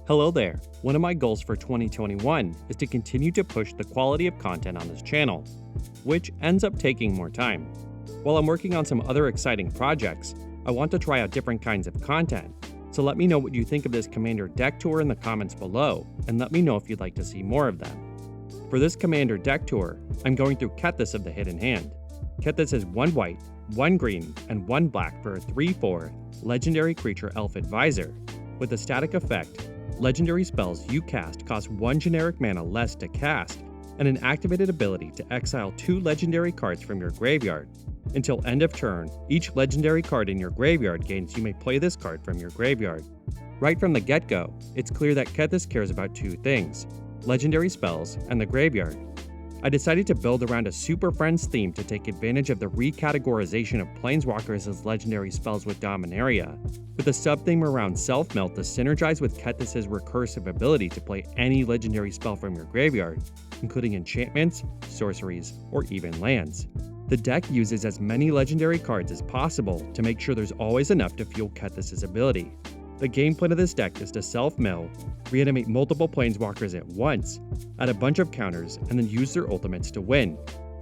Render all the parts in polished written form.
Hello there! One of my goals for 2021 is to continue to push the quality of content on this channel, which ends up taking more time. While I'm working on some other exciting projects, I want to try out different kinds of content, so let me know what you think of this Commander deck tour in the comments below, and let me know if you'd like to see more of them. For this Commander deck tour, I'm going through Kethis of the Hidden Hand. Kethis is 1 white, 1 green, and 1 black for a 3/4 legendary creature elf advisor. With a static effect, legendary spells you cast cost 1 generic mana less to cast, and an activated ability to exile 2 legendary cards from your graveyard. Until end of turn, each legendary card in your graveyard gains you may play this card from your graveyard. Right from the get-go, it's clear that Kethis cares about 2 things: legendary spells and the graveyard. I decided to build around a Superfriends theme to take advantage of the recategorization of Planeswalkers as legendary spells with Dominaria, with a sub-theme around Self-Melt to synergize with Kethis' recursive ability to play any legendary spell from your graveyard, including enchantments, sorceries, or even lands. The deck uses as many legendary cards as possible to make sure there's always enough to fuel Kethis' ability. The game plan of this deck is to self-mill, reanimate multiple Planeswalkers at once, add a bunch of counters, and then use their ultimates to win.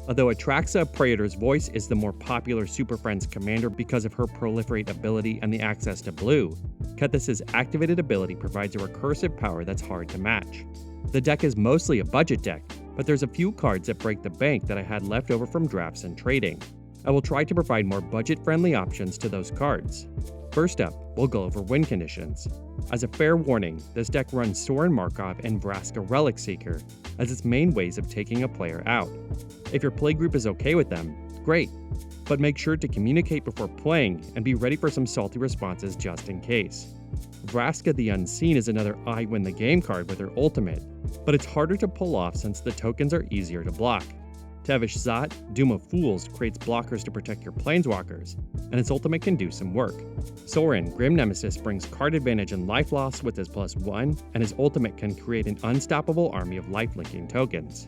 Although Atraxa of Praetor's Voice is the more popular Superfriends commander because of her proliferate ability and the access to blue, Kethis' activated ability provides a recursive power that's hard to match. The deck is mostly a budget deck, but there's a few cards that break the bank that I had left over from drafts and trading. I will try to provide more budget-friendly options to those cards. First up, we'll go over win conditions. As a fair warning, this deck runs Sorin Markov and Vraska Relic Seeker as its main ways of taking a player out. If your play group is okay with them, great, but make sure to communicate before playing and be ready for some salty responses just in case. Vraska the Unseen is another I win the game card with her ultimate, but it's harder to pull off since the tokens are easier to block. Tevish Zot, Doom of Fools, creates blockers to protect your Planeswalkers, and its ultimate can do some work. Sorin, Grim Nemesis, brings card advantage and life loss with his +1, and his ultimate can create an unstoppable army of life-linking tokens.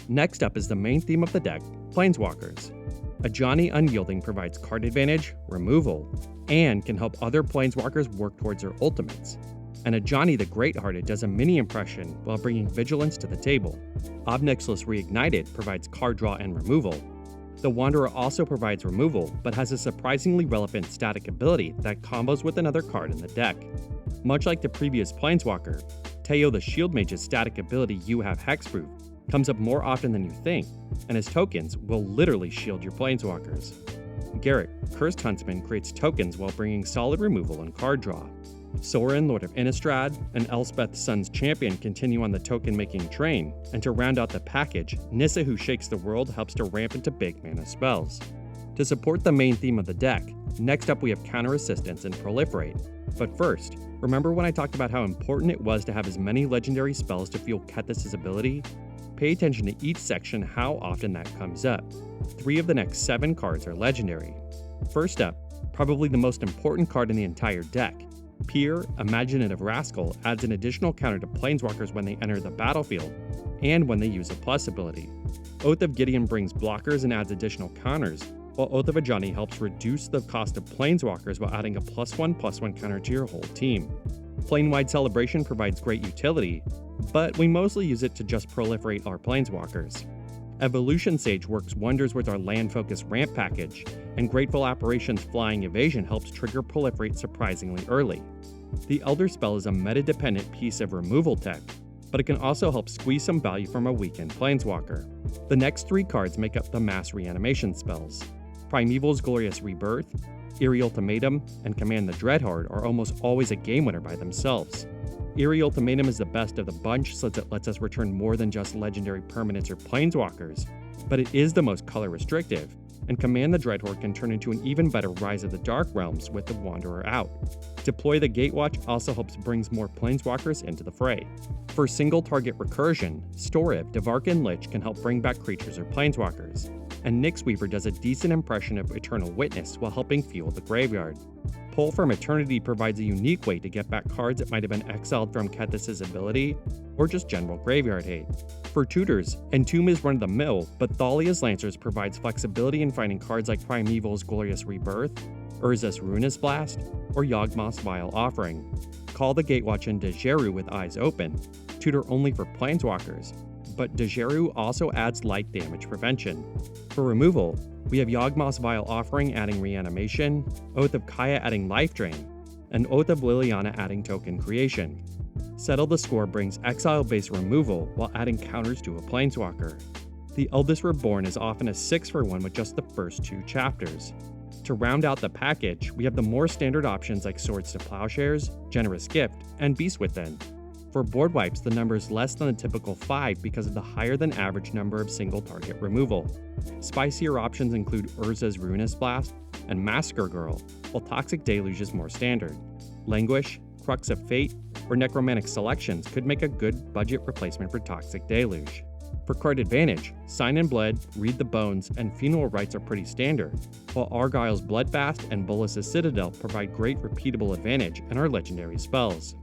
Next up is the main theme of the deck, Planeswalkers. Ajani Unyielding provides card advantage, removal, and can help other Planeswalkers work towards their ultimates. And Ajani the Greathearted does a mini impression while bringing vigilance to the table. Obnixilus Reignited provides card draw and removal. The Wanderer also provides removal, but has a surprisingly relevant static ability that combos with another card in the deck. Much like the previous Planeswalker, Teo the Shield Mage's static ability You Have Hexproof comes up more often than you think, and his tokens will literally shield your Planeswalkers. Garrett, Cursed Huntsman, creates tokens while bringing solid removal and card draw. Sorin, Lord of Innistrad, and Elspeth Sun's Champion continue on the token-making train, and to round out the package, Nissa Who Shakes the World helps to ramp into big mana spells. To support the main theme of the deck, next up we have Counter Assistance and Proliferate. But first, remember when I talked about how important it was to have as many legendary spells to fuel Kethis' ability? Pay attention to each section how often that comes up. 3 of the next 7 cards are legendary. First up, probably the most important card in the entire deck. Peer, Imaginative Rascal, adds an additional counter to Planeswalkers when they enter the battlefield, and when they use a plus ability. Oath of Gideon brings blockers and adds additional counters, while Oath of Ajani helps reduce the cost of Planeswalkers while adding a +1/+1 counter to your whole team. Planewide Celebration provides great utility, but we mostly use it to just proliferate our Planeswalkers. Evolution Sage works wonders with our land-focused ramp package, and Grateful Apparition's Flying Evasion helps trigger Proliferate surprisingly early. The Elder Spell is a meta-dependent piece of removal tech, but it can also help squeeze some value from a weakened Planeswalker. The next 3 cards make up the mass reanimation spells. Primeval's Glorious Rebirth, Eerie Ultimatum, and Command the Dreadhorde are almost always a game winner by themselves. Eerie Ultimatum is the best of the bunch since it lets us return more than just legendary permanents or Planeswalkers, but it is the most color restrictive, and Command the Dreadhorde can turn into an even better Rise of the Dark Realms with the Wanderer out. Deploy the Gatewatch also helps brings more Planeswalkers into the fray. For single target recursion, Storiv, Devarkin Lich can help bring back creatures or Planeswalkers, and Nyxweaver does a decent impression of Eternal Witness while helping fuel the graveyard. Pull from Eternity provides a unique way to get back cards that might have been exiled from Kethis' ability, or just general graveyard hate. For tutors, Entomb is run-of-the-mill, but Thalia's Lancers provides flexibility in finding cards like Primeval's Glorious Rebirth, Urza's Ruinous Blast, or Yawgmoth's Vile Offering. Call the Gatewatch and Dejeru with Eyes Open, tutor only for Planeswalkers, but Dejeru also adds light damage prevention. For removal, we have Yawgmoth's Vial Offering adding Reanimation, Oath of Kaya adding Life Drain, and Oath of Liliana adding Token Creation. Settle the Score brings exile-based removal while adding counters to a Planeswalker. The Eldest Reborn is often a 6-for-1 with just the first 2 chapters. To round out the package, we have the more standard options like Swords to Plowshares, Generous Gift, and Beast Within. For board wipes, the number is less than a typical 5 because of the higher than average number of single target removal. Spicier options include Urza's Ruinous Blast and Massacre Girl, while Toxic Deluge is more standard. Languish, Crux of Fate, or Necromantic Selections could make a good budget replacement for Toxic Deluge. For card advantage, Sign in Blood, Read the Bones, and Funeral Rites are pretty standard, while Argyle's Bloodfast and Bolas's Citadel provide great repeatable advantage and are legendary spells.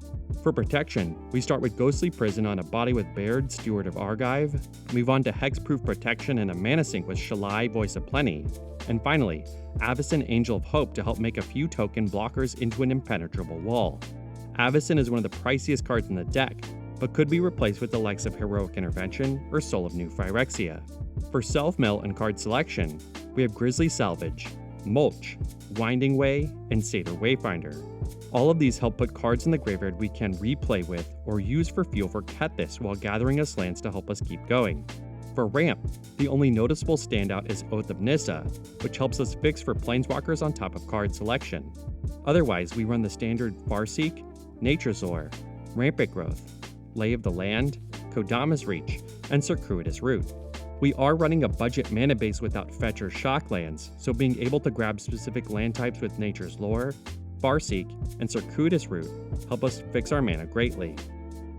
For protection, we start with Ghostly Prison on a body with Baird, Steward of Argive, move on to Hexproof Protection and a Mana Sink with Shalai, Voice of Plenty, and finally, Avacyn, Angel of Hope to help make a few token blockers into an impenetrable wall. Avacyn is one of the priciest cards in the deck, but could be replaced with the likes of Heroic Intervention or Soul of New Phyrexia. For self-mill and card selection, we have Grisly Salvage, Mulch, Winding Way, and Satyr Wayfinder. All of these help put cards in the graveyard we can replay with or use for fuel for Kethis while gathering us lands to help us keep going. For ramp, the only noticeable standout is Oath of Nissa, which helps us fix for Planeswalkers on top of card selection. Otherwise, we run the standard Farseek, Nature's Lore, Rampant Growth, Lay of the Land, Kodama's Reach, and Circuitous Route. We are running a budget mana base without fetch or shock lands, so being able to grab specific land types with Nature's Lore, Farseek, and Circuitous Route help us fix our mana greatly.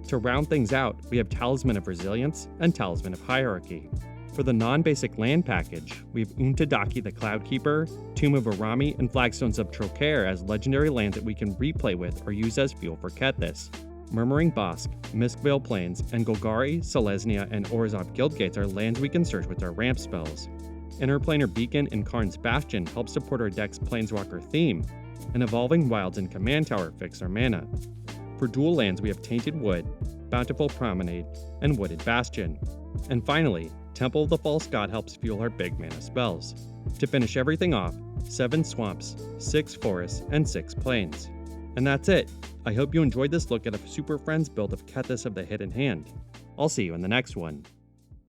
To round things out, we have Talisman of Resilience and Talisman of Hierarchy. For the non-basic land package, we have Untadaki the Cloudkeeper, Tomb of Arami, and Flagstones of Trocaire as legendary lands that we can replay with or use as fuel for Kethis. Murmuring Bosk, Miskvale Plains, and Golgari, Selesnya, and Orzhov Guildgates are lands we can search with our ramp spells. Interplanar Beacon and Karn's Bastion help support our deck's Planeswalker theme, and Evolving Wilds and Command Tower fix our mana. For dual lands, we have Tainted Wood, Bountiful Promenade, and Wooded Bastion. And finally, Temple of the False God helps fuel our big mana spells. To finish everything off, 7 swamps, 6 forests, and 6 plains. And that's it. I hope you enjoyed this look at a Super Friends build of Kethis of the Hidden Hand. I'll see you in the next one.